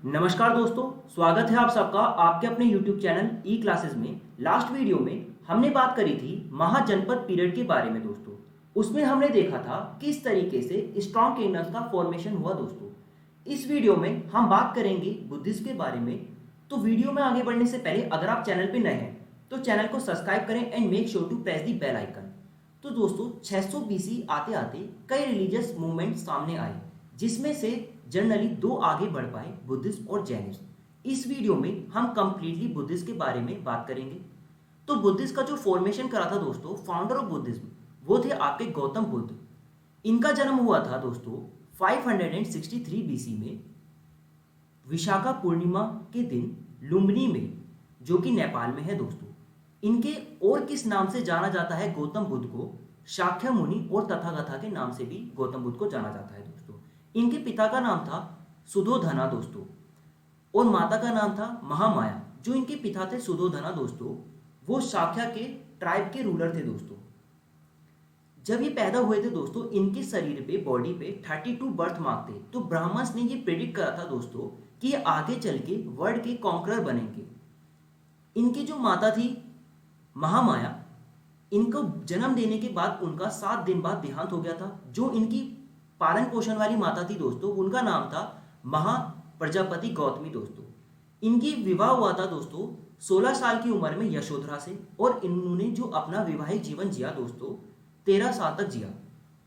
नमस्कार दोस्तों, स्वागत है आप सबका आपके अपने YouTube चैनल ई क्लासेस में। लास्ट वीडियो में हमने बात करी थी महाजनपद पीरियड के बारे में दोस्तों। उसमें हमने देखा था किस तरीके से स्ट्रॉन्ग किंगडम्स का फॉर्मेशन हुआ दोस्तों। इस वीडियो में हम बात करेंगे बुद्धिज्म के बारे में। तो वीडियो में आगे बढ़ने से पहले अगर आप चैनल पे नए हैं तो चैनल को सब्सक्राइब करें and make sure to press the bell icon. तो दोस्तों 600 बीसी आते आते कई रिलीजियस मूवमेंट सामने आए, जिसमें से जनरली दो आगे बढ़ पाए, बुद्धिज्म और जैनिज्म। इस वीडियो में हम कंप्लीटली बुद्धिज्म के बारे में बात करेंगे। तो बुद्धिज्म का जो फॉर्मेशन करा था दोस्तों, फाउंडर ऑफ बुद्धिज्म वो थे आपके गौतम बुद्ध। इनका जन्म हुआ था दोस्तों 563 बीसी में विशाखा पूर्णिमा के दिन लुम्बिनी में, जो कि नेपाल में है दोस्तों। इनके और किस नाम से जाना जाता है गौतम बुद्ध को? शाक्य मुनि और तथागता के नाम से भी गौतम बुद्ध को जाना जाता है दोस्तों। इनके पिता का नाम था सुधोधना दोस्तों और माता का नाम था महामाया। जो इनके पिता थे सुधोधना दोस्तों, वो शाक्य के ट्राइब के रूलर थे दोस्तों। जब ये पैदा हुए थे दोस्तों, इनके शरीर पे, बॉडी पे 32 बर्थ मार्क थे। तो ब्राह्मण्स ने ये प्रेडिक्ट करा था दोस्तों कि ये आगे चल के वर्ल्ड के कॉन्करर बनेंगे। इनकी जो माता थी महामाया, इनको जन्म देने के बाद उनका 7 दिन बाद देहांत हो गया था। जो इनकी पालन पोषण वाली माता थी दोस्तों, उनका नाम था महा प्रजापति गौतमी दोस्तों। इनकी विवाह हुआ था दोस्तों 16 साल की उम्र में यशोधरा से, और इन्होंने जो अपना वैवाहिक जीवन जिया दोस्तों 13 साल तक जिया।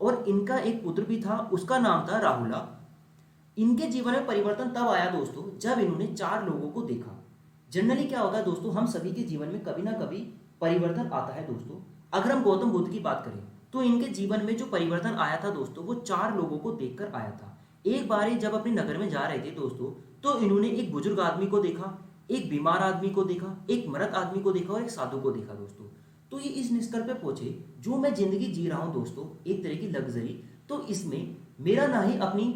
और इनका एक पुत्र भी था, उसका नाम था राहुला। इनके जीवन में परिवर्तन तब आया दोस्तों जब इन्होंने 4 लोगों को देखा। जनरली क्या होता है दोस्तों, हम सभी के जीवन में कभी ना कभी परिवर्तन आता है दोस्तों। अगर हम गौतम बुद्ध की बात करें तो इनके जीवन में जो परिवर्तन आया था दोस्तों, वो 4 लोगों को देखकर आया था। एक बार जब अपने नगर में जा रहे थे दोस्तों, तो इन्होंने एक बुजुर्ग आदमी को देखा, एक बीमार आदमी को देखा, एक मृत आदमी को देखा और एक साधु को देखा दोस्तों। तो ये इस निष्कर्ष पे पहुंचे, जो मैं जिंदगी जी रहा हूं दोस्तों, एक तरह की लग्जरी, तो इसमें मेरा ना ही अपनी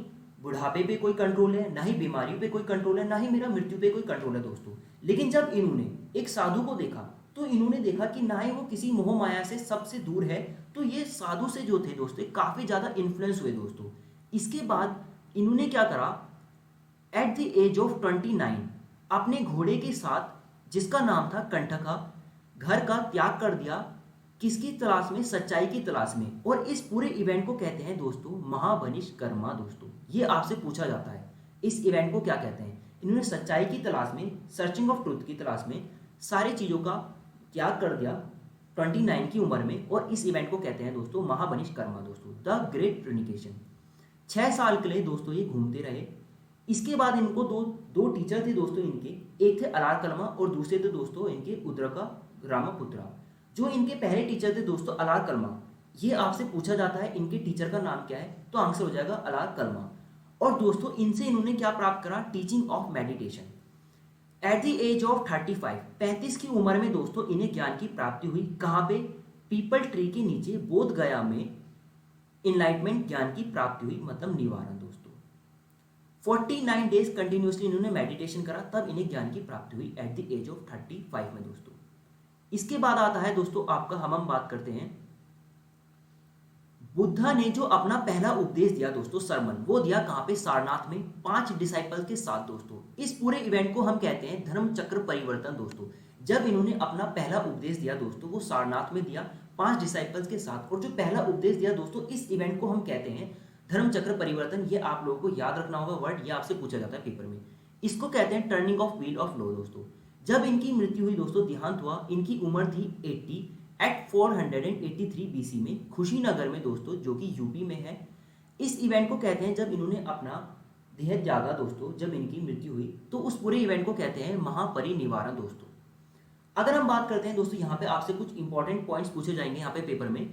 बुढ़ापे पे कोई कंट्रोल है, ना ही बीमारियों पे कोई कंट्रोल है, ना ही मेरा मृत्यु पे कोई कंट्रोल है दोस्तों। लेकिन जब इन्होंने एक साधु को देखा तो इन्होंने देखा कि ना ही वो किसी मोह माया से सबसे दूर है। तो ये साधु से जो थे दोस्तों काफी ज्यादा इन्फ्लुएंस हुए दोस्तों। इसके बाद इन्होंने क्या करा, एट द एज ऑफ 29 अपने घोड़े के साथ, जिसका नाम था कंठका, घर का त्याग कर दिया। किसकी तलाश में? सच्चाई की तलाश में। और इस पूरे इवेंट को कहते हैं दोस्तों महाबनिष्कर्मा दोस्तों। ये आपसे पूछा जाता है इस इवेंट को क्या कहते हैं। इन्होंने सच्चाई की तलाश में, सर्चिंग ऑफ ट्रूथ की तलाश में सारी चीजों का त्याग कर दिया 29 की उम्र में, और इस इवेंट को कहते हैं दोस्तों महाबनिष्कर्मा दोस्तों, द ग्रेट ट्रिनिकेशन। 6 साल के लिए दोस्तों ये घूमते रहे। इसके बाद इनको दो टीचर थे दोस्तों इनके, एक थे अलार कलमा और दूसरे थे दोस्तों इनके उद्रका रामापुत्रा। जो इनके पहले टीचर थे दोस्तों अलार कलमा, ये आपसे पूछा जाता है इनके टीचर का नाम क्या है, तो आंसर हो जाएगा अलार कलमा। और दोस्तों इनसे इन्होंने क्या प्राप्त करा? Teaching of meditation. At the age of 35 की उम्र में दोस्तों इन्हें ज्ञान की प्राप्ति हुई। कहाँ पे? पीपल ट्री के नीचे बोध गया में इनलाइटमेंट ज्ञान की प्राप्ति हुई, मतलब निवारण दोस्तों। 49 डेज कंटिन्यूसली इन्होंने मेडिटेशन करा, तब इन्हें ज्ञान की प्राप्ति हुई एट द एज ऑफ 35 में दोस्तों। इसके बाद आता है दोस्तों आपका, हम बात करते हैं बुद्धा ने जो अपना पहला उपदेश दिया दोस्तों, सरमन, वो दिया कहां पे? सारनाथ में 5 डिसाइपल के साथ दोस्तों। इस पूरे इवेंट को हम कहते हैं धर्म चक्र परिवर्तन दोस्तों। जब इन्होंने अपना पहला उपदेश दिया दोस्तों, वो सारनाथ में दिया 5 डिसाइपल्स के साथ। और जो पहला उपदेश दिया दोस्तों, इस इवेंट को हम कहते हैं धर्म चक्र परिवर्तन। ये आप लोगों को याद रखना होगा वर्ड, ये आपसे पूछा जाता है पेपर में। इसको कहते हैं turning of wheel of law दोस्तों। जब इनकी मृत्यु हुई दोस्तों, देहांत हुआ, इनकी उम्र थी 80 एट 483 बीसी में, खुशीनगर में दोस्तों, जो कि यूपी में है। इस इवेंट को कहते हैं जब इन्होंने अपना देह त्यागा दोस्तों, जब इनकी मृत्यु हुई, तो उस पूरे इवेंट को कहते हैं महापरिनिर्वाण दोस्तों। अगर हम बात करते हैं दोस्तों, यहाँ पे आपसे कुछ इंपॉर्टेंट पॉइंट्स पूछे जाएंगे यहाँ पे पेपर में,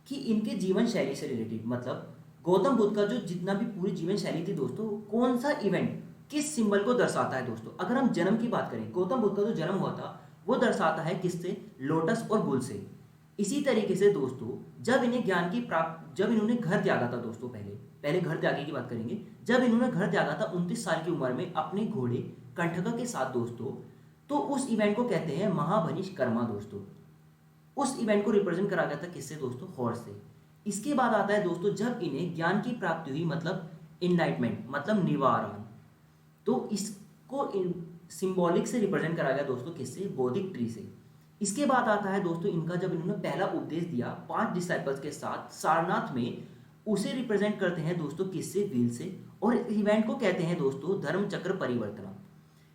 कि इनके जीवन शैली से रिलेटेड, मतलब गौतम बुद्ध का जो जितना भी पूरी जीवन शैली थी दोस्तों, कौन सा इवेंट किस सिंबल को दर्शाता है दोस्तों। अगर हम जन्म की बात करें, गौतम बुद्ध का जो जन्म हुआ था वो दर्शाता है किससे? लोटस और बुल से। इसी तरीके से दोस्तों जब इन्हें ज्ञान की प्राप्त, जब इन्होंने घर त्यागा था दोस्तों, पहले घर त्यागे की बात करेंगे। जब इन्होंने घर त्यागा था 29 साल की उम्र में अपने घोड़े कंठका के साथ दोस्तों, तो उस इवेंट को कहते हैं महाबनिष्कर्मा दोस्तों। उस इवेंट को रिप्रेजेंट करा गया था किससे दोस्तों? हॉर्स से। इसके बाद आता है दोस्तों जब इन्हें ज्ञान की प्राप्ति हुई, मतलब इनलाइटमेंट, मतलब निवारण। तो इस को सिंबॉलिक से रिप्रेजेंट करा गया दोस्तों, किससे? बोधिक ट्री से। इसके बाद आता है दोस्तों इनका, जब इन्होंने पहला उपदेश दिया 5 डिसाइपल्स के साथ सारनाथ में, उसे रिप्रेजेंट करते हैं दोस्तों किससे? व्हील से। और इवेंट को कहते हैं दोस्तों धर्म चक्र परिवर्तन।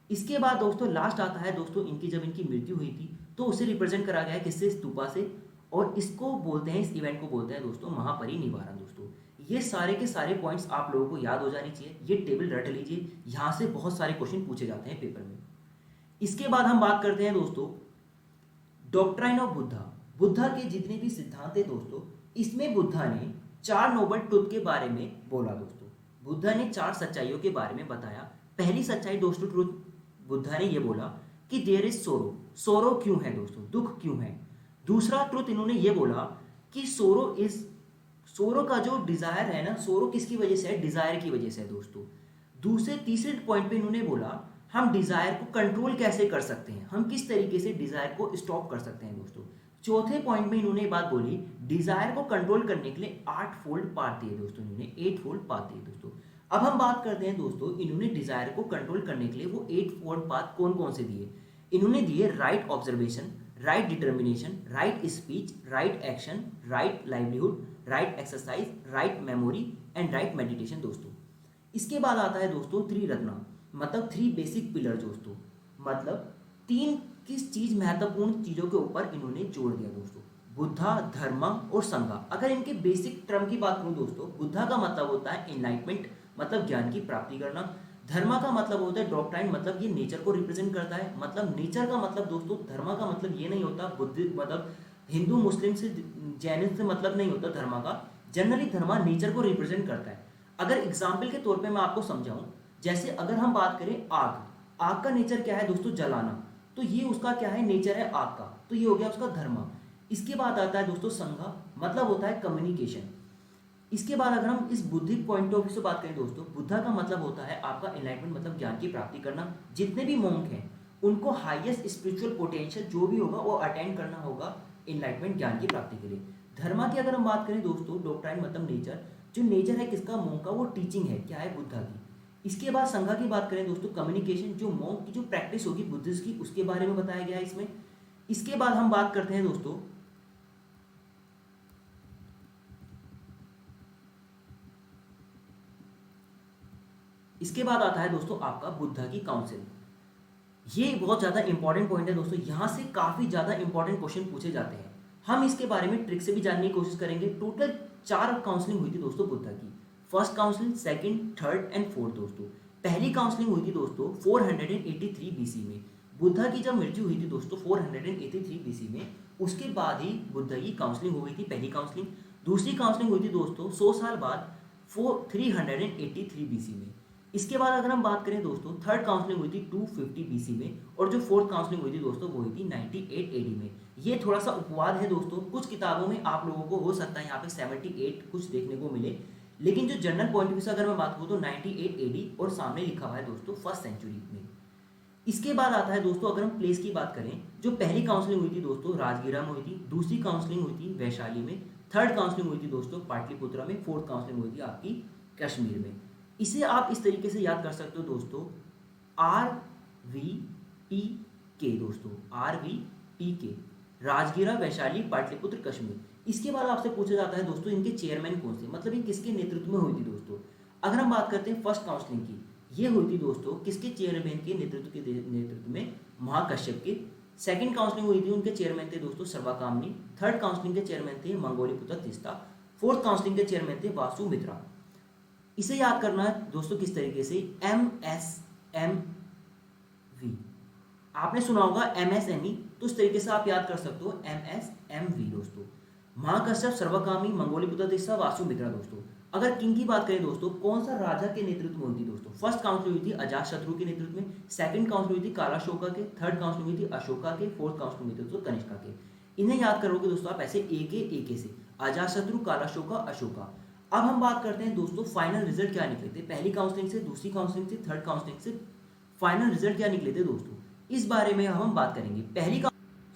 इसके बाद दोस्तों लास्ट आता है दोस्तों इनकी, जब इनकी मृत्यु हुई थी तो उसे रिप्रेजेंट करा गया है किससे? स्तूपा से। और इसको बोलते हैं, इस इवेंट को बोलते हैं दोस्तों महापरिनिर्वाण दोस्तों। ये सारे के सारे पॉइंट्स आप लोगों को याद हो जाने चाहिए, ये टेबल रट लीजिए, यहाँ से बहुत सारे क्वेश्चन पूछे जाते हैं पेपर में। इसके बाद हम बात करते हैं दोस्तों डॉक्ट्राइन ऑफ बुद्धा। बुद्धा के जितने भी सिद्धांत है दोस्तों, इसमें बुद्धा ने 4 नोबल ट्रुथ के बारे में बोला दोस्तों। बुद्धा ने 4 सच्चाइयों के बारे में बताया। पहली सच्चाई दोस्तों ट्रुथ, बुद्धा ने ये बोला कि देयर इज सोरो। सोरो क्यों है दोस्तों? दुख क्यों है? दूसरा ट्रुथ इन्होंने ये बोला कि सोरो का जो डिजायर है ना, सोरो किसकी वजह से है? डिजायर की वजह से है दोस्तों। तीसरे पॉइंट पे इन्होंने बोला हम डिजायर को कंट्रोल कैसे कर सकते हैं, हम किस तरीके से डिजायर को स्टॉप कर सकते हैं दोस्तों। चौथे पॉइंट में इन्होंने बात बोली डिजायर को कंट्रोल करने के लिए 8 फोल्ड पाथ दिए दोस्तों, इन्होंने 8 फोल्ड पाथ दिए दोस्तों। अब हम बात करते हैं दोस्तों इन्होंने डिजायर को कंट्रोल करने के लिए वो 8 फोल्ड पाथ कौन कौन से दिए। इन्होंने दिए right observation, right determination, right speech, right action, right livelihood, right exercise, write memory and right meditation दोस्तों। इसके बाद आता है दोस्तों 3 रत्ना, मतलब 3 बेसिक पिलर दोस्तों, मतलब 3 किस चीज महत्वपूर्ण चीजों के ऊपर इन्होंने जोड़ दिया दोस्तों, बुद्धा, धर्मा और संघा। अगर इनके बेसिक टर्म की बात करूं दोस्तों, बुद्धा का मतलब होता है एनलाइटमेंट, मतलब ज्ञान की प्राप्ति करना। धर्मा का मतलब होता है डॉक्ट्राइन, मतलब ये नेचर को रिप्रेजेंट करता है। मतलब नेचर का मतलब दोस्तों, धर्मा का मतलब ये नहीं होता बुद्ध मतलब हिंदू मुस्लिम से जैन से मतलब नहीं होता धर्मा का। जनरली धर्मा नेचर को रिप्रेजेंट करता है। अगर एग्जाम्पल के तौर पे मैं आपको समझाऊं, जैसे अगर हम बात करें आग, आग का नेचर क्या है दोस्तों? जलाना। तो ये उसका क्या है? नेचर है आग का, तो ये हो गया उसका धर्मा। इसके बाद आता है दोस्तों संघा, मतलब होता है कम्युनिकेशन। इसके बाद अगर हम इस बुद्धिक पॉइंट ऑफ व्यू से बात करें दोस्तों, बुद्धा का मतलब होता है आपका एनलाइटमेंट, मतलब ज्ञान की प्राप्ति करना। जितने भी मोंक हैं उनको हाईएस्ट स्पिरिचुअल पोटेंशियल जो भी होगा वो अटेंड करना होगा एनलाइटमेंट, ज्ञान की प्राप्ति के लिए। धर्मा की अगर हम बात करें दोस्तों, डॉक्ट्राइन मतलब नेचर, जो नेचर है किसका? मोंक का, वो टीचिंग है, क्या है? बुद्धा की। इसके बाद संघा की बात करें दोस्तों, कम्युनिकेशन, जो मोंक की जो प्रैक्टिस होगी बुद्धिस्ट की, उसके बारे में बताया गया है इसमें। इसके बाद हम बात करते हैं दोस्तों इसके बाद आता है दोस्तों आपका बुद्धा की काउंसिल। ये बहुत ज़्यादा इंपॉर्टेंट पॉइंट है दोस्तों, यहाँ से काफ़ी ज़्यादा इंपॉर्टेंट क्वेश्चन पूछे जाते हैं। हम इसके बारे में ट्रिक से भी जानने की कोशिश करेंगे। टोटल 4 काउंसलिंग हुई थी दोस्तों बुद्धा की, first counselling, second, third and fourth दोस्तों। पहली काउंसलिंग हुई थी दोस्तों 483 बीसी में। बुद्धा की जब मृत्यु हुई थी दोस्तों 483 बीसी में, उसके बाद ही बुद्धा की काउंसलिंग हो गई थी, पहली काउंसलिंग। दूसरी काउंसलिंग हुई थी दोस्तों 100 साल बाद 383 बीसी में। इसके बाद अगर हम बात करें दोस्तों, थर्ड काउंसलिंग हुई थी 250 बीसी में, और जो फोर्थ काउंसलिंग हुई थी दोस्तों वो हुई थी 98 एडी में। ये थोड़ा सा उपवाद है दोस्तों, कुछ किताबों में आप लोगों को हो सकता है यहाँ पे 78 कुछ देखने को मिले, लेकिन जो जनरल पॉइंट ऑफ व्यू से अगर मैं बात करूँ तो 98 एडी और सामने लिखा हुआ है दोस्तों फर्स्ट सेंचुरी में। इसके बाद आता है दोस्तों, अगर हम प्लेस की बात करें, जो पहली काउंसलिंग हुई थी दोस्तों राजगीरा में हुई थी, दूसरी काउंसलिंग हुई थी वैशाली में, थर्ड काउंसलिंग हुई थी दोस्तों पाटलिपुत्रा में, फोर्थ काउंसलिंग हुई थी आपकी कश्मीर में। इसे आप इस तरीके से याद कर सकते हो दोस्तों, RVPK दोस्तों, RVPK, राजगीरा, वैशाली, पाटलिपुत्र, कश्मीर। इसके बाद आपसे पूछा जाता है दोस्तों इनके चेयरमैन कौन से, मतलब ये किसके नेतृत्व में हुई थी दोस्तों। अगर हम बात करते हैं फर्स्ट काउंसलिंग की, ये हुई थी दोस्तों किसके चेयरमैन के नेतृत्व में? महाकश्यप के। सेकंड काउंसलिंग हुई थी, उनके चेयरमैन थे दोस्तों सर्वाकामनी। थर्ड काउंसलिंग के चेयरमैन थे मंगोलीपुत्र तीस्ता। फोर्थ काउंसलिंग के चेयरमैन थे वासुमित्रा। इसे याद करना है दोस्तों किस तरीके से? MSMV, आपने सुना होगा MSME, तो इस तरीके से आप याद कर सकते हो MSMV दोस्तों। महाकश्यप, सर्वकामी, मंगोलीपुत्र तीस्ता, वासुमित्रा दोस्तों। अगर किंग की बात करें दोस्तों, कौन सा राजा के नेतृत्व में हुई थी दोस्तों? फर्स्ट काउंसलिंग हुई थी अजातशत्रु के नेतृत्व में, सेकंड काउंसलिंग हुई थी कालाशोका के, थर्ड काउंसलिंग हुई थी अशोका के, फोर्थ काउंसलिंग हुई थी दोस्तों कनिष्का के। इन्हें याद करोगे दोस्तों आप ऐसे एक से, अजातशत्रु, कालाशोका, अशोका। अब हम बात करते हैं दोस्तों फाइनल रिजल्ट क्या निकले थे, पहली काउंसलिंग से, दूसरी काउंसलिंग से, थर्ड काउंसलिंग से फाइनल रिजल्ट क्या निकले थे दोस्तों, इस बारे में हम बात करेंगे। पहली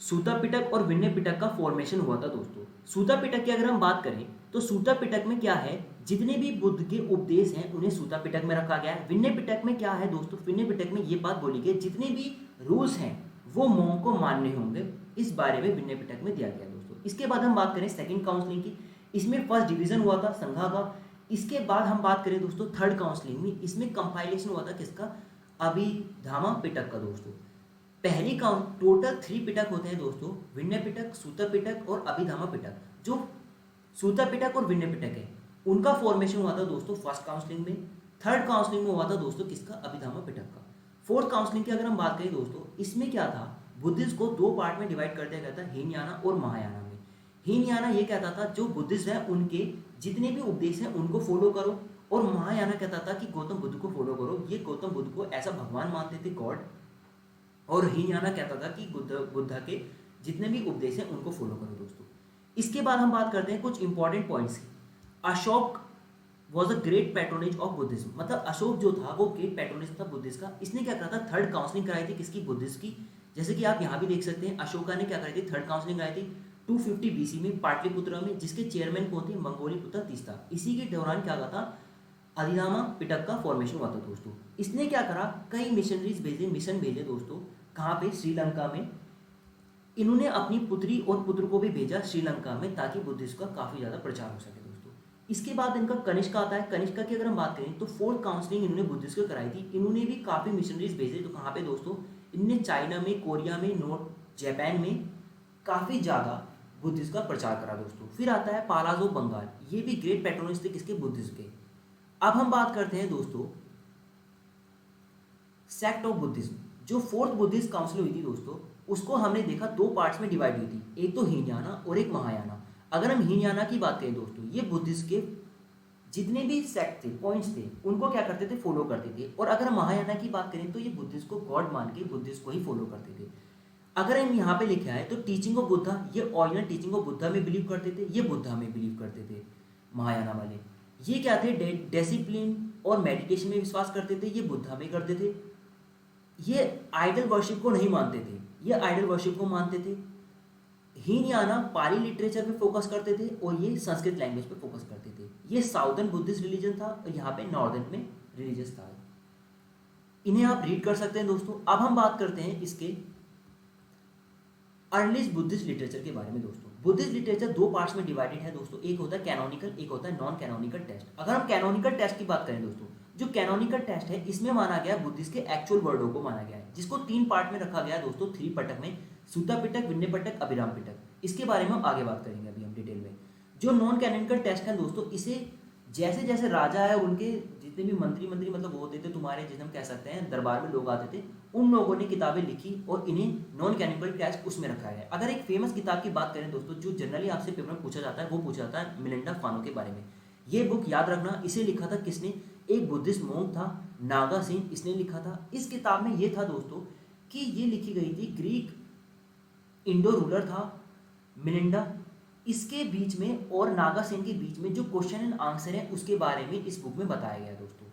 सूता पिटक और विनय पिटक का फॉर्मेशन हुआ था दोस्तों। सूता पिटक की अगर हम बात करें तो सूता पिटक में क्या है, जितने भी बुद्ध के उपदेश हैं उन्हें सूता पिटक में रखा गया है। विनय पिटक में क्या है दोस्तों, विनय पिटक में ये बात बोली गई जितने भी रूल्स हैं वो मोंग को मानने होंगे, इस बारे में विनय पिटक में दिया गया दोस्तों। इसके बाद हम बात करें सेकंड काउंसलिंग की, इसमें फर्स्ट डिवीजन हुआ था संघा का। इसके बाद हम बात करें दोस्तों थर्ड काउंसलिंग में, इसमें कंपाइलेशन हुआ था किसका, अभिधामा पिटक का दोस्तों। पहली काउंट टोटल 3 पिटक होते हैं दोस्तों, विनय पिटक, सूता पिटक और अभिधामा पिटक। जो सूता पिटक और विनय पिटक है उनका फॉर्मेशन हुआ था दोस्तों फर्स्ट काउंसलिंग में। थर्ड काउंसलिंग में हुआ था दोस्तों किसका, अभिधामा पिटक का। फोर्थ काउंसलिंग की अगर हम बात करें दोस्तों, इसमें क्या था, बुद्धिस्ट को 2 पार्ट में डिवाइड कर दिया गया था, हीनयाना और महायाना में। हीनयाना ये कहता था जो बुद्धिस्ट है उनके जितने भी उपदेश हैं उनको फॉलो करो, और महायाना कहता था कि गौतम बुद्ध को फॉलो करो, ये गौतम बुद्ध को ऐसा भगवान मानते थे, गॉड। और हीनयाना कहता था कि बुद्ध के जितने भी उपदेश हैं उनको फॉलो करो दोस्तों। इसके बाद हम बात करते हैं कुछ इंपॉर्टेंट पॉइंट्स की। Ashok was a great patronage of Buddhism, मतलब अशोक जो था वो ग्रेट पैट्रोनेज था बुद्धिस्ट का। इसने क्या करा था, थर्ड काउंसलिंग कराई थी किसकी, बुद्धिस्ट की। जैसे कि आप यहाँ भी देख सकते हैं अशोका ने क्या कराई थी, थर्ड काउंसलिंग कराई थी 250 BC में पाटलिपुत्र में, जिसके चेयरमैन कौन थे, मंगोलीपुत्र तीसरा। इसी के दौरान क्या था, अभिधामा पिटक का फॉर्मेशन हुआ था दोस्तों। इसने क्या करा, कई मिशनरीज भेजे, मिशन भेजे दोस्तों, कहाँ पे, श्रीलंका में। इन्होंने अपनी पुत्री और पुत्र को भी भेजा श्रीलंका में, ताकि बुद्धिज्म का काफ़ी ज़्यादा प्रचार हो सके दोस्तों। इसके बाद इनका कनिष्का आता है। कनिष्का की अगर हम बात करें तो फोर्थ काउंसलिंग इन्होंने बुद्धिज्म को कराई थी। इन्होंने भी काफ़ी मिशनरीज भेजे, तो कहाँ पे दोस्तों, इनने चाइना में, कोरिया में, नॉर्थ जापान में काफ़ी ज़्यादा बुद्धिज्म का प्रचार करा दोस्तों। फिर आता है पालाजो बंगाल, ये भी ग्रेट पैट्रोनिस्ट थे किसके, बुद्धिज्म के। अब हम बात करते हैं दोस्तों सेक्ट ऑफ बुद्धिज्म। जो फोर्थ बुद्धिस्ट काउंसिल हुई थी दोस्तों, उसको हमने देखा 2 पार्ट्स में डिवाइड हुई थी, एक तो हीनयाना और एक महायाना। अगर हम हीनयाना की बात करें दोस्तों, ये बुद्धिस्ट के जितने भी सेक्ट थे, पॉइंट्स थे, उनको क्या करते थे, फॉलो करते थे। और अगर हम महायाना की बात करें तो ये बुद्धिस्ट को गॉड मान के बुद्धिस्ट को ही फॉलो करते थे। अगर हम यहाँ पे लिखा है तो टीचिंग ऑफ बुद्धा, ये ओरिजिनल टीचिंग ऑफ बुद्धा में बिलीव करते थे, ये बुद्धा में बिलीव करते थे महायाना वाले। ये क्या थे, डिसिप्लिन और मेडिटेशन में विश्वास करते थे, ये बुद्धा में करते थे। ये आइडल वर्शिप को नहीं मानते थे, ये आइडल वर्शिप को मानते थे। हीनयाना पाली लिटरेचर पे फोकस करते थे और ये संस्कृत लैंग्वेज पे फोकस करते थे। ये साउदर्न बुद्धिस्ट रिलीजन था और यहाँ पे नॉर्दर्न में रिलीजियस था। इन्हें आप रीड कर सकते हैं दोस्तों। अब हम बात करते हैं इसके अर्लीस्ट बुद्धिस्ट लिटरेचर के बारे में दोस्तों। बुद्धिस्ट लिटरेचर 2 पार्ट्स में डिवाइडेड है दोस्तों, एक होता है कैनोनिकल, एक होता है नॉन कैनोनिकल टेक्स्ट। अगर हम कैनोनिकल टेक्स्ट की बात करें दोस्तों, जो कैनोनिकल टेक्स्ट है इसमें माना गया बुद्धिस्ट के एक्चुअल वर्डों को माना गया है, जिसको 3 पार्ट में रखा गया है दोस्तों, 3 पिटक में, सूता पिटक, विनय पिटक, अभिराम पिटक। इसके बारे में हम आगे बात करेंगे अभी हम डिटेल में। जो नॉन कैनोनिकल टेक्स्ट है दोस्तों, इसे जैसे जैसे राजा है उनके जितने भी मंत्री मतलब वो होते थे तुम्हारे, जिसे हम कह सकते हैं दरबार में लोग आते थे, उन लोगों ने किताबें लिखी और इन्हें नॉन कैनोनिकल टेक्स्ट उसमें रखा है। अगर एक फेमस किताब की बात करें दोस्तों, जो जनरली आपसे पेपर में पूछा जाता है, वो पूछा जाता है मिलिंडा फानो के बारे में। ये बुक याद रखना, इसे लिखा था किसने, एक बुद्धिस्ट मोंक था नागा सिंह, इसने लिखा था। इस किताब में ये था दोस्तों कि ये लिखी गई थी, ग्रीक इंडो रूलर था मिलिंडा, इसके बीच में और नागा सेन के बीच में जो क्वेश्चन एंड आंसर है उसके बारे में इस बुक में बताया गया दोस्तों।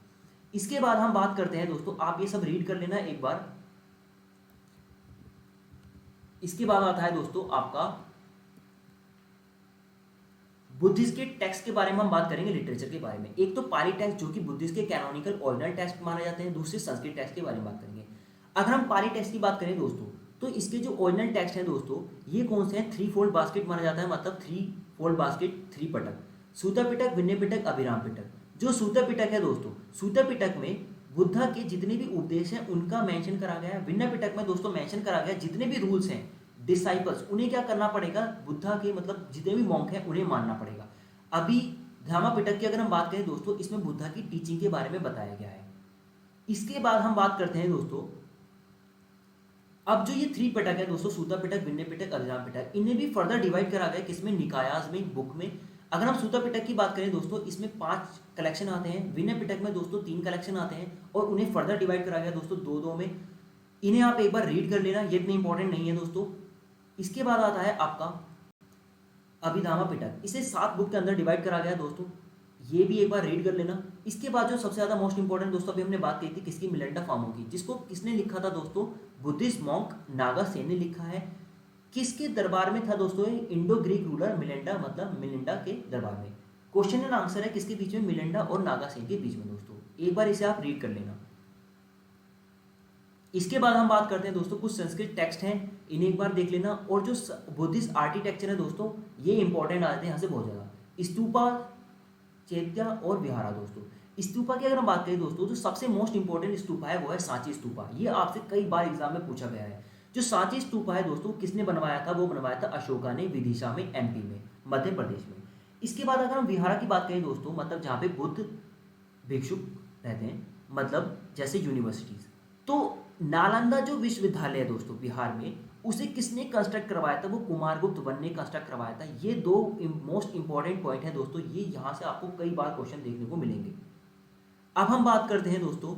इसके बाद हम बात करते हैं दोस्तों, आप ये सब रीड कर लेना एक बार। इसके बाद आता है दोस्तों आपका बुद्धिस्ट के टेक्स्ट के बारे में हम बात करेंगे, लिटरेचर के बारे में। एक तो पाली टेक्स्ट जो कि बुद्धिस्ट के कैनोनिकल ओरिजिनल टेक्स्ट माने जाते हैं, दूसरे संस्कृत टेक्स्ट के बारे में बात करेंगे। अगर हम पाली टेक्स्ट की बात करें दोस्तों, तो इसके जो ओरिजिनल टेक्स्ट हैं दोस्तों, ये कौन से हैं, 3 फोल्ड बास्केट माना जाता है, मतलब 3 फोल्ड बास्केट, 3 पिटक, सूता पिटक, विनय पिटक, अभिराम पिटक। जो सूता पिटक है दोस्तों, सूता पिटक में बुद्धा के जितने भी उपदेश हैं उनका मेंशन करा गया है। विनय पिटक में दोस्तों मेंशन करा गया जितने भी रूल्स हैं, डिसाइपल्स उन्हें क्या करना पड़ेगा, बुद्धा के मतलब जितने भी मॉन्क हैं उन्हें मानना पड़ेगा। अभी धामा पिटक की अगर हम बात करें दोस्तों, इसमें बुद्धा की टीचिंग के बारे में बताया गया है। इसके बाद हम बात करते हैं दोस्तों, अब जो ये 3 पिटक है दोस्तों, सूता पिटक, विनय पिटक, अभिराम पिटक, इन्हें भी फर्दर डिवाइड करा गया किसमें, निकायास में, बुक में। अगर हम सूता पिटक की बात करें दोस्तों, इसमें 5 कलेक्शन आते हैं, विनय पिटक में दोस्तों 3 कलेक्शन आते हैं और उन्हें फर्दर डिवाइड करा गया दोस्तों 2-2 में। इन्हें आप एक बार रीड कर लेना, ये इतने इंपॉर्टेंट नहीं है दोस्तों। इसके बाद आता है आपका अभिधामा पिटक, इसे 7 बुक के अंदर डिवाइड करा गया दोस्तों, ये भी एक बार रीड कर लेना। इसके बाद जो सबसे ज़्यादा मोस्ट इंपॉर्टेंट दोस्तों, अभी हमने बात की थी किसकी, मिलिंडा फामो की, जिसको किसने लिखा था दोस्तों, बुद्धिस्ट मॉन्क नागा सेन ने लिखा है। किसके दरबार में था दोस्तों, इंडो ग्रीक रूलर मिलिंडा, मतलब मिलिंडा के दरबार में। क्वेश्चन एंड आंसर है किसके बीच में, मिलिंडा और नागासेन के बीच में दोस्तों। एक बार इसे आप रीड कर लेना। इसके बाद हम बात करते हैं दोस्तों कुछ संस्कृत टेक्स्ट हैं, इन्हें एक बार देख लेना। और जो बुद्धिस्ट आर्किटेक्चर है दोस्तों, ये इंपॉर्टेंट आते हैं यहाँ से बहुत ज़्यादा। स्तूपा, चैत्या और विहारा दोस्तों। स्तूपा की अगर हम बात करें दोस्तों, जो सबसे मोस्ट इंपॉर्टेंट स्तूपा है वो है सांची स्तूपा। ये आपसे कई बार एग्जाम में पूछा गया है। जो सांची स्तूपा है दोस्तों, किसने बनवाया था, वो बनवाया था अशोका ने, विदिशा में, एमपी में, मध्य प्रदेश में। इसके बाद अगर हम विहारा की बात करें दोस्तों, मतलब जहाँ पे बुद्ध भिक्षुक रहते हैं, मतलब जैसे यूनिवर्सिटीज। तो नालंदा जो विश्वविद्यालय है दोस्तों बिहार में, उसे किसने कंस्ट्रक्ट करवाया था, वो कुमारगुप्त वन ने कंस्ट्रक्ट करवाया था। ये दो मोस्ट इंपॉर्टेंट पॉइंट है दोस्तों, ये यहाँ से आपको कई बार क्वेश्चन देखने को मिलेंगे। अब हम बात करते हैं दोस्तों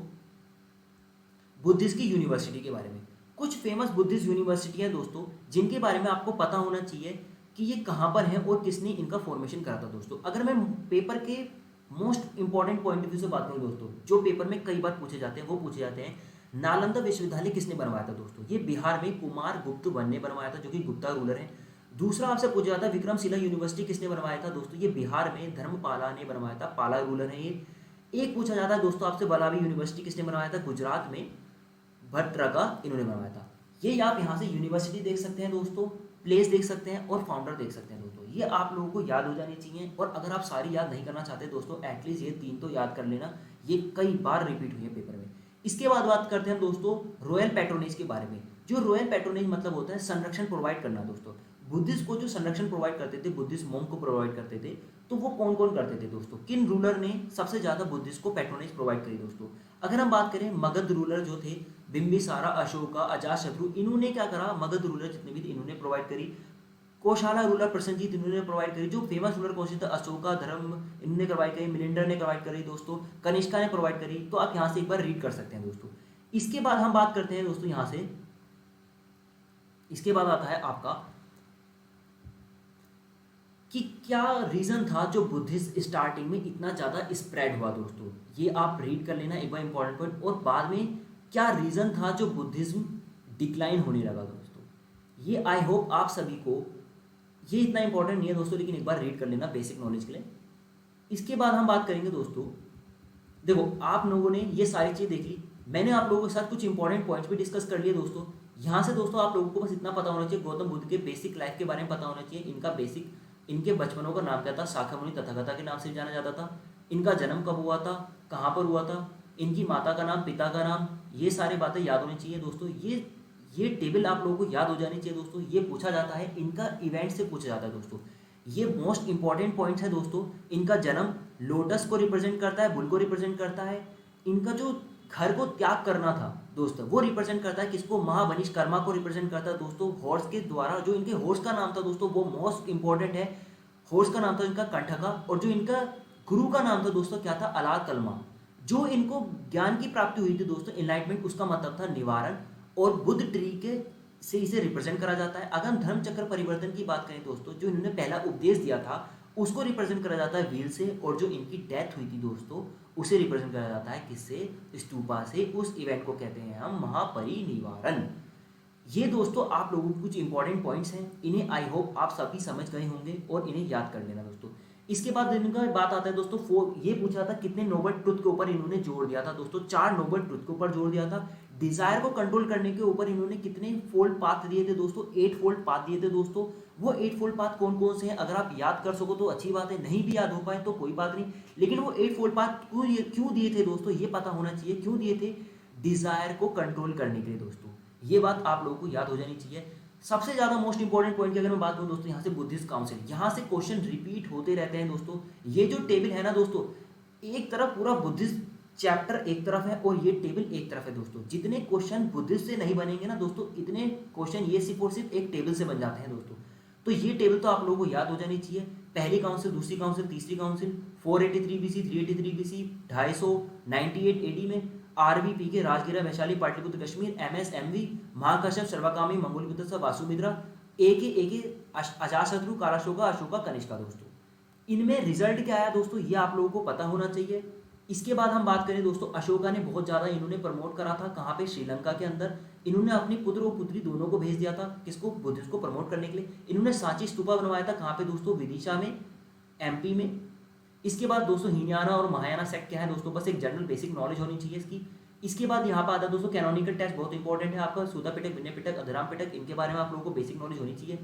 बुद्धिस्ट की यूनिवर्सिटी के बारे में। कुछ फेमस बुद्धिस्ट यूनिवर्सिटी है दोस्तों, जिनके बारे में आपको पता होना चाहिए कि ये कहाँ पर है और किसने इनका फॉर्मेशन करा था दोस्तों। अगर मैं पेपर के most important point of view से बात करूँ दोस्तों, जो पेपर में कई बार पूछे जाते हैं, वो पूछे जाते हैं नालंदा विश्वविद्यालय किसने बनवाया था दोस्तों। ये बिहार में कुमारगुप्त वन ने बनवाया था, जो कि गुप्ता रूलर है। दूसरा आपसे पूछा जाता है विक्रमशिला यूनिवर्सिटी किसने बनवाया था दोस्तों, ये बिहार में धर्मपाला ने बनवाया था, पाला रूलर है ये। एक पूछा जाता है दोस्तों आपसे वल्लभी यूनिवर्सिटी किसने बनवाया था, गुजरात में भट्टरका इन्होंने बनवाया था। ये आप यहाँ से यूनिवर्सिटी देख सकते हैं दोस्तों, प्लेस देख सकते हैं और फाउंडर देख सकते हैं दोस्तों। ये आप लोगों को याद हो जानी चाहिए। और अगर आप सारी याद नहीं करना चाहते दोस्तों, एटलीस्ट ये 3 तो याद कर लेना, ये कई बार रिपीट हुई है पेपर में। इसके बाद बात करते हैं दोस्तों रॉयल पैट्रोनेज के बारे में। जो रॉयल पैट्रोनेज मतलब होता है संरक्षण प्रोवाइड करना दोस्तों। बुद्धिस्ट को जो संरक्षण प्रोवाइड करते थे, बुद्धिस्ट मोंक को प्रोवाइड करते थे, तो वो कौन कौन करते थे दोस्तों, किन रूलर ने सबसे ज्यादा बुद्धिस्ट को पैट्रोनेज प्रोवाइड करी दोस्तों। अगर हम बात करें मगध रूलर जो थे, बिंबिसारा, अशोका, अजातशत्रु, इन्होंने क्या करा, मगध रूलर जितने भी थे इन्होंने प्रोवाइड करी। कोशाला रूलर प्रसन्नजीत इन्होंने प्रोवाइड करी। जो फेमस रूलर कौन से थे, अशोका, धर्म इन्होंने प्रोवाइड करी, मिलिंडर ने प्रोवाइड करी दोस्तों, कनिष्का ने प्रोवाइड करी। तो आप यहाँ से एक बार रीड कर सकते हैं दोस्तों। इसके बाद हम बात करते हैं दोस्तों यहाँ से, इसके बाद आता है आपका कि क्या रीजन था जो बुद्धिस्ट स्टार्टिंग में इतना ज़्यादा स्प्रेड हुआ दोस्तों। ये आप रीड कर लेना एक बार इंपॉर्टेंट पॉइंट। और बाद में क्या रीजन था जो बुद्धिज्म डिक्लाइन होने लगा दोस्तों। ये आई होप आप सभी को, ये इतना इंपॉर्टेंट नहीं है दोस्तों, लेकिन एक बार रीड कर लेना बेसिक नॉलेज के लिए। इसके बाद हम बात करेंगे दोस्तों, देखो आप लोगों ने ये सारी चीज़ देख ली, मैंने आप लोगों के साथ कुछ इंपॉर्टेंट पॉइंट्स भी डिस्कस कर लिए दोस्तों। यहाँ से दोस्तों आप लोगों को बस इतना पता होना चाहिए, गौतम बुद्ध के बेसिक लाइफ के बारे में पता होना चाहिए। इनका बेसिक, इनके बचपनों का नाम क्या था, शाखामुनि तथागता के नाम से जाना जाता था। इनका जन्म कब हुआ था, कहाँ पर हुआ था, इनकी माता का नाम, पिता का नाम, ये सारी बातें याद होनी चाहिए दोस्तों। ये टेबल आप लोगों को याद हो जानी चाहिए दोस्तों। ये पूछा जाता है, इनका इवेंट से पूछा जाता है दोस्तों। ये मोस्ट इंपॉर्टेंट पॉइंट्स है दोस्तों। इनका जन्म लोटस को रिप्रेजेंट करता है, बुल को रिप्रेजेंट करता है। इनका जो घर को त्याग करना था दोस्तों, वो रिप्रेजेंट करता है किसको, महावनिश कर्मा को रिप्रेजेंट करता है दोस्तों। हॉर्स के द्वारा, जो इनके हॉर्स का नाम था दोस्तों, वो मोस्ट इंपॉर्टेंट है। हॉर्स का नाम था इनका कंठका। और जो इनका गुरु का नाम था दोस्तों क्या था, अलाल कलमा। जो इनको ज्ञान की प्राप्ति हुई थी दोस्तों, एनलाइटमेंट, उसका मतलब था निवारण। और बुद्ध ट्री के से इसे रिप्रेजेंट करा जाता है। अगर हम धर्म चक्र परिवर्तन की बात करें दोस्तों, जो इन्होंने पहला उपदेश दिया था, उसको रिप्रेजेंट करा जाता है व्हील से। और जो इनकी डेथ हुई थी दोस्तों, उसे रिप्रेजेंट करा जाता है किससे, स्तूपा से। उस इवेंट को कहते हैं हम महापरिनिवारण। ये दोस्तों आप लोगों के कुछ इंपॉर्टेंट पॉइंट्स हैं, इन्हें आई होप आप सभी समझ गए होंगे और इन्हें याद कर लेना दोस्तों। इसके बाद इनका बात आता है दोस्तों, ये पूछा था कितने नोबल ट्रुथ के ऊपर इन्होंने जोर दिया था दोस्तों। 4 नोबल ट्रुथ के ऊपर जोर दिया था। डिजायर को कंट्रोल करने के ऊपर इन्होंने कितने फोल्ड पाथ दिए थे दोस्तों, 8 फोल्ड पाथ दिए थे दोस्तों। वो 8 फोल्ड पाथ कौन कौन से हैं, अगर आप याद कर सको तो अच्छी बात है, नहीं भी याद हो पाए तो कोई बात नहीं। लेकिन वो 8 फोल्ड पाथ क्यों दिए थे दोस्तों, ये पता होना चाहिए। क्यों दिए थे, डिजायर को कंट्रोल करने के लिए दोस्तों। ये बात आप लोगों को याद हो जानी चाहिए। सबसे ज्यादा मोस्ट इंपॉर्टेंट पॉइंट की अगर मैं बात करूं दोस्तों, यहाँ से बुद्धिस्ट काउंसिल, यहाँ से क्वेश्चन रिपीट होते रहते हैं दोस्तों। ये जो टेबल है ना दोस्तों, एक तरफ पूरा बुद्धिस्ट चैप्टर एक तरफ है और ये टेबल एक तरफ है दोस्तों। जितने क्वेश्चन बुद्धिस्ट से नहीं बनेंगे ना दोस्तों, इतने क्वेश्चन ये सिर्फ और सिर्फ एक टेबल से बन जाते हैं दोस्तों। तो ये टेबल तो आप लोगों को याद हो जानी चाहिए। पहली काउंसिल, दूसरी काउंसिल, तीसरी काउंसिल, 483 BC, 383 BC, 250, 98 AD में आरबीपी के राजगिरा, वैशाली, पाटलिपुत्र, कश्मीर, MSMV, महाकश्यप, सर्वकामी, मंगोलिपुत्र, वासुमित्रा, एके अजातशत्रु, कालाशोका, अशोका, कनिष्का दोस्तों। इनमें रिजल्ट क्या आया दोस्तों, ये आप लोगों को पता होना चाहिए। इसके बाद हम बात करें दोस्तों, अशोका ने बहुत ज़्यादा इन्होंने प्रमोट करा था, कहाँ पे, श्रीलंका के अंदर। इन्होंने अपने पुत्र और पुत्री दोनों को भेज दिया था, किसको, बुद्धिस्ट को प्रमोट करने के लिए। इन्होंने सांची स्तूपा बनवाया था, कहाँ पे दोस्तों, विदिशा में, MP में। इसके बाद दोस्तों हीनयाना और महायाना सेक्ट क्या है दोस्तों, बस एक जनरल बेसिक नॉलेज होनी चाहिए इसकी। इसके बाद यहाँ पर आता है दोस्तों कैनोनिकल टेक्स्ट, बहुत इंपॉर्टेंट है आपका। सूता पिटक, विनय पिटक, अधराम पिटक, इनके बारे में आप लोगों को बेसिक नॉलेज होनी चाहिए।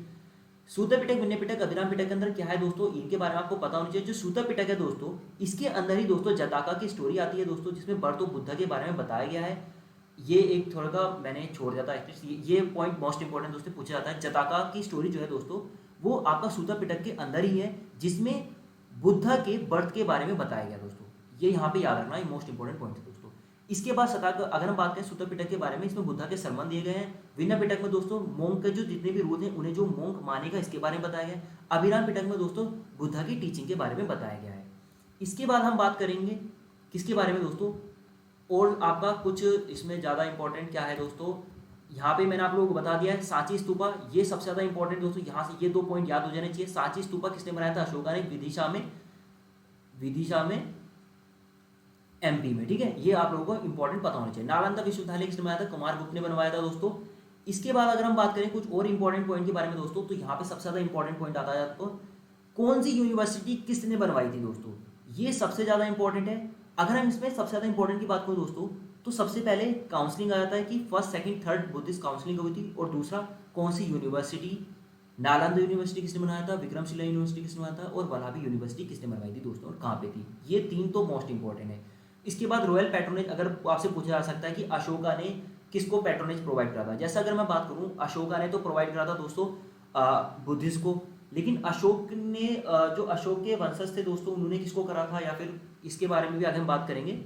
सूता पिटक, विनय पिटक, अभिराम पिटक के अंदर क्या है दोस्तों, इनके बारे में आपको पता होना चाहिए। जो सूता पिटक है दोस्तों, इसके अंदर ही दोस्तों जताका की स्टोरी आती है दोस्तों, जिसमें बर्थ ऑफ बुद्धा के बारे में बताया गया है। ये एक थोड़ा सा मैंने छोड़ दिया था, ये पॉइंट मोस्ट इंपॉर्टेंट दोस्तों पूछा जाता है। जताका की स्टोरी जो है दोस्तों, वो आपका सूता पिटक के अंदर ही है, जिसमें बुद्धा के बर्थ के बारे में बताया गया दोस्तों। ये यहाँ पे याद रखना, ये मोस्ट इंपॉर्टेंट पॉइंट है दोस्तों। इसके बाद अगर हम बात करें सूता पिटक के बारे में, इसमें बुद्धा के सरमन दिए गए हैं। विनय पिटक में दोस्तों मोंक के जो जितने भी रूल हैं, उन्हें जो मोंक मानेगा इसके बारे में बताया गया है। अभिराम पिटक में दोस्तों बुद्धा की टीचिंग के बारे में बताया गया है। इसके बाद हम बात करेंगे किसके बारे में दोस्तों, और आपका कुछ इसमें ज़्यादा इंपॉर्टेंट क्या है दोस्तों, यहाँ पे मैंने आप लोगों को बता दिया है। सांची स्तूपा, ये सबसे ज़्यादा इंपॉर्टेंट दोस्तों, यहाँ से ये 2 पॉइंट याद हो जाने चाहिए। सांची स्तूपा किसने बनाया था, अशोका ने, विदिशा में एमपी में, ठीक है। ये आप लोगों को इंपॉर्टेंट पता होना चाहिए। नालंदा विश्वविद्यालय किसने बनाया था, कुमारगुप्त ने बनवाया था दोस्तों। इसके बाद अगर हम बात करें कुछ और इंपॉर्टेंट पॉइंट के बारे में दोस्तों, तो यहाँ पे सबसे ज़्यादा इंपॉर्टेंट पॉइंट आता है आपको, कौन सी यूनिवर्सिटी किसने बनवाई थी दोस्तों, ये सबसे ज़्यादा इंपॉर्टेंट है। अगर हम इसमें सबसे ज़्यादा इंपॉर्टेंट की बात करें दोस्तों, तो सबसे पहले काउंसलिंग आ जाता है कि first second third Buddhist counselling हुई थी, और दूसरा कौन सी यूनिवर्सिटी, नालंदा यूनिवर्सिटी किसने बनाया था, विक्रमशिला यूनिवर्सिटी किसने बनाया था, और वल्लभी यूनिवर्सिटी किसने बनवाई थी दोस्तों, और कहाँ पे थी। ये 3 तो मोस्ट इंपॉर्टेंट है। इसके बाद रॉयल पैट्रोनेज, अगर आपसे पूछा जा सकता है कि अशोका ने किसको पैट्रोनेज प्रोवाइड करा था। जैसा अगर मैं बात करूं, अशोका ने तो प्रोवाइड करा था दोस्तों बुद्धिस्ट को, लेकिन अशोक ने जो अशोक के वंशज थे दोस्तों, उन्होंने किसको करा था, या फिर इसके बारे में भी आगे हम बात करेंगे।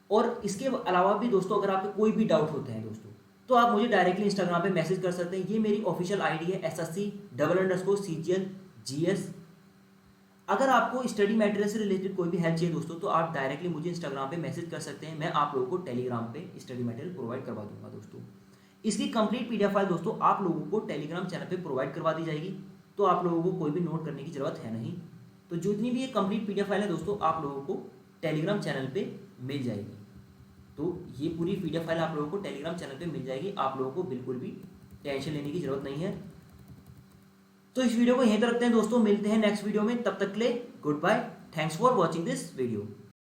और इसके अलावा भी दोस्तों, अगर आपको कोई भी डाउट होते हैं दोस्तों, तो आप मुझे डायरेक्टली इंस्टाग्राम पे मैसेज कर सकते हैं। ये मेरी ऑफिशियल आईडी है SSC_CGL_GS। अगर आपको स्टडी मटेरियल से रिलेटेड कोई भी हेल्प चाहिए दोस्तों, तो आप डायरेक्टली मुझे इंस्टाग्राम पे मैसेज कर सकते हैं। मैं आप लोगों को टेलीग्राम पे स्टडी मटेरियल प्रोवाइड करवा दूंगा दोस्तों। इसकी कंप्लीट PDF फाइल दोस्तों आप लोगों को टेलीग्राम चैनल पे प्रोवाइड करवा दी जाएगी, तो आप लोगों को कोई भी नोट करने की जरूरत है नहीं। तो जितनी भी ये कंप्लीट PDF फाइल है दोस्तों, आप लोगों को टेलीग्राम चैनल पे मिल जाएगी। तो ये पूरी PDF फाइल आप लोगों को टेलीग्राम चैनल पे मिल जाएगी, आप लोगों को बिल्कुल भी टेंशन लेने की जरूरत नहीं है। तो इस वीडियो को यहीं तक रखते हैं दोस्तों, मिलते हैं नेक्स्ट वीडियो में, तब तक के लिए goodbye, thanks for watching this video.